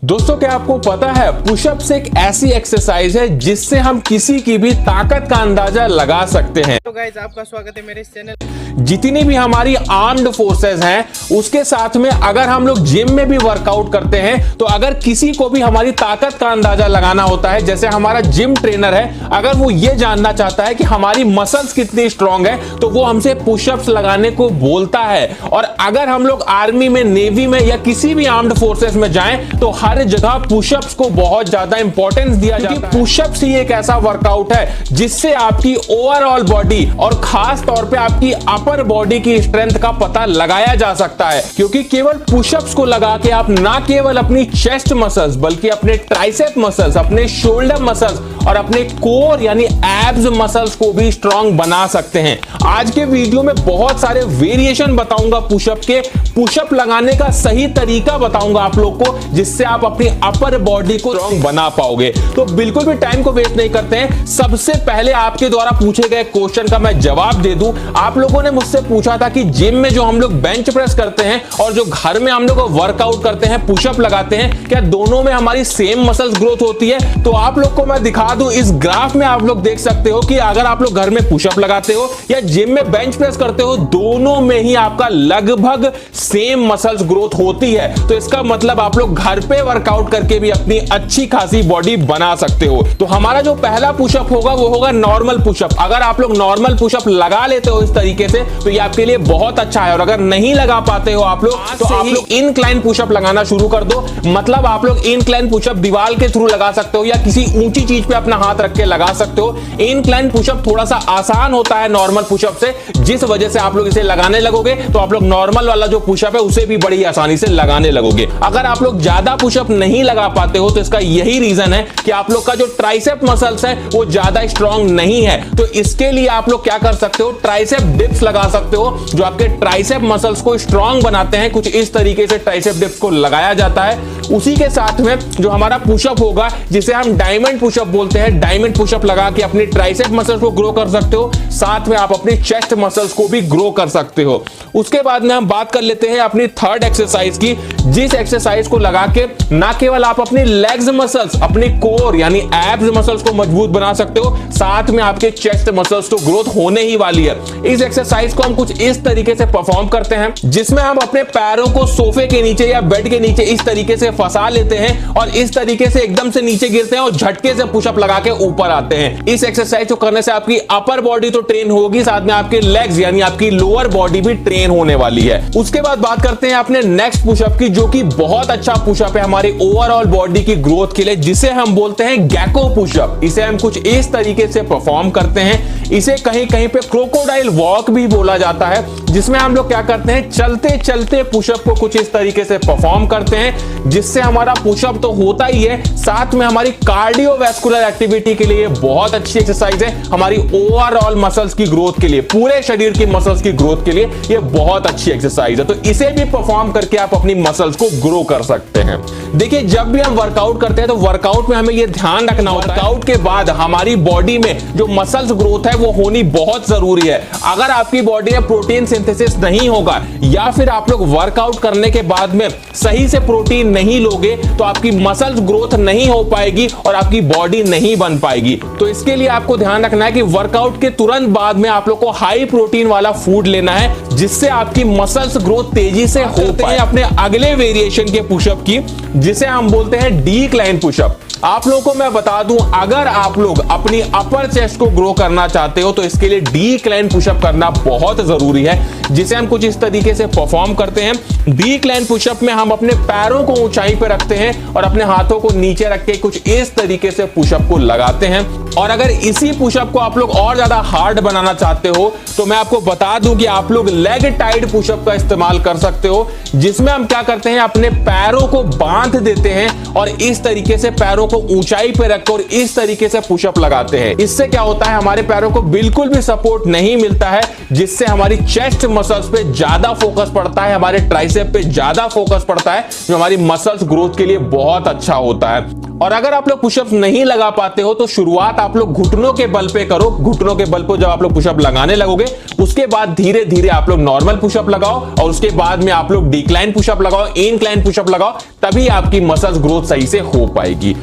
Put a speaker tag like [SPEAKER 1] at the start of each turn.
[SPEAKER 1] दोस्तों क्या आपको पता है पुशअप्स एक ऐसी एक्सरसाइज है जिससे हम किसी की भी ताकत का अंदाजा लगा सकते हैं।
[SPEAKER 2] तो गाइस आपका स्वागत है मेरे इस चैनल।
[SPEAKER 1] जितनी भी हमारी आर्म्ड फोर्सेस हैं उसके साथ में अगर हम लोग जिम में भी वर्कआउट करते हैं तो अगर किसी को भी हमारी ताकत का अंदाजा लगाना होता है, जैसे हमारा जिम ट्रेनर है, अगर वो ये जानना चाहता है कि हमारी मसल्स कितनी स्ट्रांग है तो वो हमसे पुशअप्स लगाने को बोलता है। और अगर हम लोग आर्मी में, नेवी में या किसी भी आर्म्ड फोर्सेस में जाएं तो हर जगह पुशअप्स को बहुत ज्यादा इंपॉर्टेंस दिया जाता है। पुशअप्स ही एक ऐसा वर्कआउट है जिससे आपकी ओवरऑल बॉडी और खास तौर पे आपकी अपर बॉडी की स्ट्रेंथ का पता लगाया जा सकता है, क्योंकि केवल पुशअप्स को लगा के आप ना केवल अपनी चेस्ट मसल्स बल्कि अपने ट्राइसेप मसल्स, अपने शोल्डर मसल्स और अपने कोर यानी एब्स मसल्स को भी स्ट्रांग बना सकते हैं। आज के वीडियो में बहुत सारे वेरिएशन बताऊंगा पुशअप के, पुशअप लगाने का सही तरीका बताऊंगा आप लोग को, जिससे आप अपनी अपर बॉडी को स्ट्रांग बना पाओगे। तो बिल्कुल भी टाइम को वेस्ट नहीं करते हैं, सबसे पहले आपके द्वारा पूछे गए क्वेश्चन का मैं जवाब दे दूं। आप लोगों ने मुझसे पूछा था कि जिम में जो हम लोग बेंच प्रेस करते हैं और जो घर में हम लोग वर्कआउट करते हैं, पुशअप लगाते हैं, क्या दोनों में हमारी सेम मसल्स ग्रोथ होती है? तो आप लोग को मैं दिखा दूं, इस ग्राफ में आप लोग देख सकते हो कि अगर आप लोग घर में पुशअप लगाते हो या जिम में बेंच प्रेस करते हो, दोनों में ही आपका लगभग सेम मसल्स ग्रोथ होती है। तो इसका मतलब आप लोग घर पे वर्कआउट करके भी अपनी अच्छी खासी बॉडी बना सकते हो। तो हमारा जो पहला पुशअप होगा वो होगा नॉर्मल पुशअप। अगर आप लोग नॉर्मल पुशअप लगा लेते हो इस तरीके से तो ये आपके लिए बहुत अच्छा है। और अगर नहीं लगा पाते हो आप लोग तो आप लोग इनक्लाइन पुशअप लगाना शुरू कर दो। मतलब आप लोग इनक्लाइन पुशअप दीवार के थ्रू लगा सकते हो या किसी ऊंची चीज पे अपना हाथ रख के लगा सकते हो। इनक्लाइन पुशअप थोड़ा सा आसान होता है नॉर्मल पुशअप से, जिस वजह से आप लोग इसे लगाने लगोगे तो आप लोग नॉर्मल वाला जो पुशअप है उसे भी बड़ी आसानी से लगाने लगोगे। अगर आप लोग ज्यादा पुशअप नहीं लगा पाते हो तो इसका यही रीजन है कि आप लोग का जो ट्राइसेप मसल्स है वो ज्यादा स्ट्रांग नहीं है। तो इसके लिए आप लोग क्या कर सकते हो, ट्राइसेप डिप्स लगा सकते हो जो आपके ट्राइसेप मसल्स को स्ट्रांग बनाते हैं। कुछ इस तरीके से ट्राइसेप डिप्स को लगाया जाता है। उसी के साथ में जो हमारा पुशअप होगा जिसे हम डायमंड पुशअप बोलते हैं, डायमंड पुशअप लगा के अपनी ट्राइसेप मसल्स को ग्रो कर सकते हो, साथ में आप अपनी चेस्ट मसल्स को भी ग्रो कर सकते हो। उसके बाद में हम बात कर लेते हैं अपनी थर्ड एक्सरसाइज की, जिस एक्सरसाइज को लगा के ना केवल आप अपनी लेग्स मसल्स, अपनी कोर यानी एब्स मसल्स को मजबूत बना सकते हो, साथ में आपके चेस्ट मसल्स तो ग्रोथ होने ही वाली है। इस एक्सरसाइज को हम कुछ इस तरीके से परफॉर्म करते हैं, जिसमें हम अपने पैरों को सोफे के नीचे या बेड के नीचे इस तरीके से फंसा लेते हैं और इस तरीके से एकदम से नीचे गिरते हैं और झटके से पुशअप लगा के ऊपर आते हैं। इस एक्सरसाइज को करने से आपकी अपर बॉडी तो ट्रेन होगी, साथ में आपके लेग्स यानी आपकी लोअर बॉडी भी ट्रेन होने वाली है। उसके बाद बात करते हैं अपने नेक्स्ट पुशअप की, जो कि बहुत अच्छा पुशअप है हमारी ओवरऑल बॉडी की ग्रोथ के लिए, जिसे हम बोलते हैं गेको पुशअप। इसे हम कुछ इस तरीके से परफॉर्म करते हैं। इसे कहीं कहीं पे क्रोकोडाइल वॉक भी बोला जाता है, जिसमें हम लोग क्या करते हैं, चलते चलते पुशअप को कुछ इस तरीके से परफॉर्म करते हैं, जिससे हमारा पुशअप तो होता ही है, साथ में हमारी कार्डियोवैस्कुलर एक्टिविटी के लिए बहुत अच्छी एक्सरसाइज है। हमारी ओवरऑल मसल्स की ग्रोथ के लिए, पूरे शरीर की मसल्स की ग्रोथ के लिए ये बहुत अच्छी एक्सरसाइज है। तो इसे भी परफॉर्म करके आप अपनी मसल्स को ग्रो कर सकते हैं। देखिए, जब भी हम वर्कआउट करते हैं तो वर्कआउट में हमें यह ध्यान रखना होता है, वर्कआउट के बाद हमारी बॉडी में जो मसल्स ग्रोथ है वो होनी बहुत जरूरी है। अगर आपकी बॉडी में प्रोटीन सिंथेसिस नहीं होगा या फिर आप लोग वर्कआउट करने के बाद में सही से प्रोटीन नहीं लोगे तो आपकी मसल्स ग्रोथ नहीं हो पाएगी और आपकी बॉडी नहीं बन पाएगी। तो इसके लिए आपको ध्यान रखना है कि वर्कआउट के तुरंत बाद में आप लोग को हाई प्रोटीन वाला फूड लेना है, जिससे आपकी मसल्स ग्रोथ तेजी से हो पाए। अपने अगले वेरिएशन के पुशअप की, जिसे हम बोलते हैं डिक्लाइन पुशअप। आप लोगों को मैं बता दूं, अगर आप लोग अपनी अपर चेस्ट को ग्रो करना चाहते हो तो इसके लिए डिक्लाइन पुशअप करना बहुत जरूरी है, जिसे हम कुछ इस तरीके से परफॉर्म करते हैं। डिक्लाइन पुशअप में हम अपने पैरों को ऊंचाई पर रखते हैं और अपने हाथों को नीचे रख के कुछ इस तरीके से पुशअप को लगाते हैं। और अगर इसी पुशअप को आप लोग और ज्यादा हार्ड बनाना चाहते हो तो मैं आपको बता दूं कि आप लोग लेग टाइड पुशअप का इस्तेमाल कर सकते हो, जिसमें हम क्या करते हैं, अपने पैरों को बांध देते हैं और इस तरीके से पैरों को ऊंचाई पे रखकर इस तरीके से पुशअप लगाते हैं। इससे क्या होता है, हमारे पैरों को बिल्कुल भी सपोर्ट नहीं मिलता है, जिससे हमारी चेस्ट मसल्स पे ज्यादा फोकस पड़ता है, हमारे ट्राइसेप पे ज्यादा फोकस पड़ता है, जो हमारी मसल्स ग्रोथ के लिए बहुत अच्छा होता है। और अगर आप लोग पुशअप्स नहीं लगा पाते हो तो शुरुआत आप लोग घुटनों के बल पे करो। घुटनों के बल पे जब आप लोग पुशअप लगाने लगोगे उसके बाद धीरे धीरे आप लोग नॉर्मल पुशअप लगाओ और उसके बाद में आप लोग डिक्लाइन पुशअप लगाओ, इंक्लाइन पुशअप लगाओ, तभी आपकी मसल्स ग्रोथ सही से हो पाएगी।